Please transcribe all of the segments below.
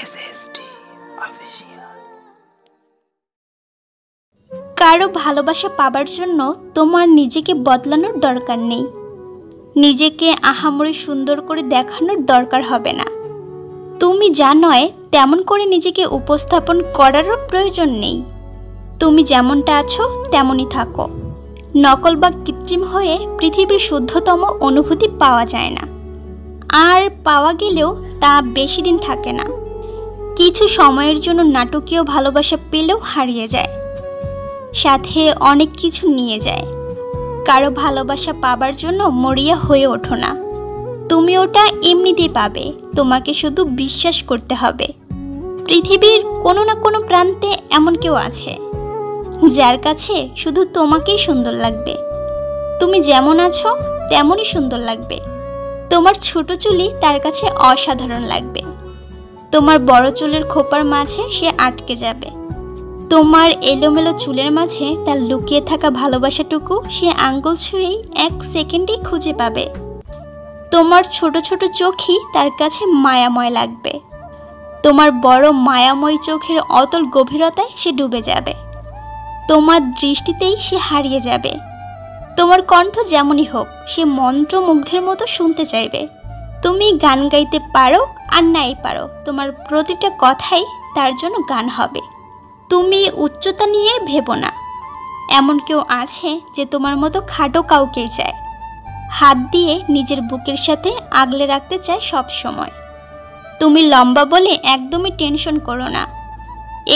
SSD Official। কারো ভালোবাসা পাবার জন্য তোমার নিজেকে বদলানোর দরকার নেই, নিজেকে আহামরি সুন্দর করে দেখানোর দরকার হবে না। তুমি যা নয় তেমন করে নিজেকে উপস্থাপন করারও প্রয়োজন নেই। তুমি যেমনটা আছো তেমনই থাকো। নকল বা কৃত্রিম হয়ে পৃথিবীর শুদ্ধতম অনুভূতি পাওয়া যায় না, আর পাওয়া গেলেও তা বেশি দিন থাকে না। কিছু সময়ের জন্য নাটকীয় ভালোবাসা পেলেও হারিয়ে যায়, সাথে অনেক কিছু নিয়ে যায়। কারো ভালোবাসা পাবার জন্য মরিয়া হয়ে ওঠো না, তুমি ওটা এমনিতেই পাবে। তোমাকে শুধু বিশ্বাস করতে হবে। পৃথিবীর কোনো না কোনো প্রান্তে এমন কেউ আছে যার কাছে শুধু তোমাকেই সুন্দর লাগবে। তুমি যেমন আছো তেমনই সুন্দর লাগবে। তোমার ছোট চুলই তার কাছে অসাধারণ লাগবে। তোমার বড় চুলের খোপার মাঝে সে আটকে যাবে। তোমার এলোমেলো চুলের মাঝে তার লুকিয়ে থাকা ভালোবাসাটুকু সে আঙ্গুল ছুঁয়েই 1 সেকেন্ডেই খুঁজে পাবে। তোমার ছোট ছোট চোখই তার কাছে মায়াময় লাগবে। তোমার বড় মায়াময় চোখের অতল গভীরতায় সে ডুবে যাবে। তোমার দৃষ্টিতেই সে হারিয়ে যাবে। তোমার কণ্ঠ যেমনই হোক সে মন্ত্রমুগ্ধের মতো শুনতে চাইবে। তুমি গান গাইতে পারো আর নাই পারো, তোমার প্রতিটা কথাই তার জন্য গান হবে। তুমি উচ্চতা নিয়ে ভেবো না, এমন কেউ আছে যে তোমার মতো খাটো কাউকেই চায়, হাত দিয়ে নিজের বুকের সাথে আগলে রাখতে চায় সব সময়। তুমি লম্বা বলে একদমই টেনশন করো না।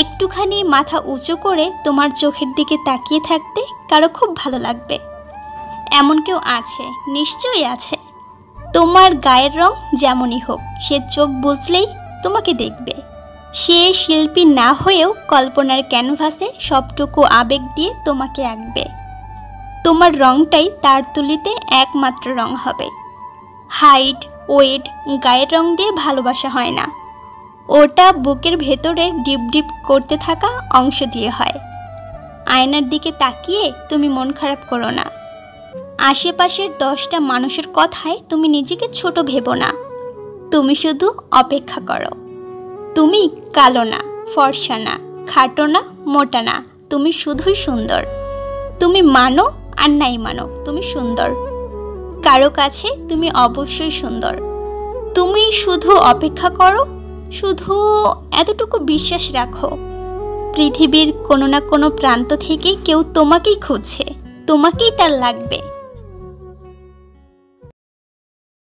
একটুখানি মাথা উঁচু করে তোমার চোখের দিকে তাকিয়ে থাকতে কারো খুব ভালো লাগবে। এমন কেউ আছে, নিশ্চয়ই আছে। তোমার গায়ের রং যেমনই হোক সে চোখ বুঝলেই তোমাকে দেখবে। সে শিল্পী না হয়েও কল্পনার ক্যানভাসে সবটুকু আবেগ দিয়ে তোমাকে আঁকবে। তোমার রংটাই তার তুলিতে একমাত্র রং হবে। হাইট, ওয়েট, গায়ের রং দিয়ে ভালোবাসা হয় না, ওটা বুকের ভেতরে ডিপ ডিপ করতে থাকা অংশ দিয়ে হয়। আয়নার দিকে তাকিয়ে তুমি মন খারাপ করো না। আশেপাশের 10টা মানুষের কথায় তুমি নিজেকে ছোট ভেবো না। তুমি শুধু অপেক্ষা করো। তুমি কালো না, ফর্সা না, খাটো না, মোটা না, তুমি শুধুই সুন্দর। তুমি মানো আর নাই মানো, তুমি সুন্দর। কারো কাছে তুমি অবশ্যই সুন্দর। তুমি শুধু অপেক্ষা করো, শুধু এতটুকু বিশ্বাস রাখো। পৃথিবীর কোনো না কোনো প্রান্ত থেকে কেউ তোমাকেই খুঁজছে, তোমাকেই তার লাগবে।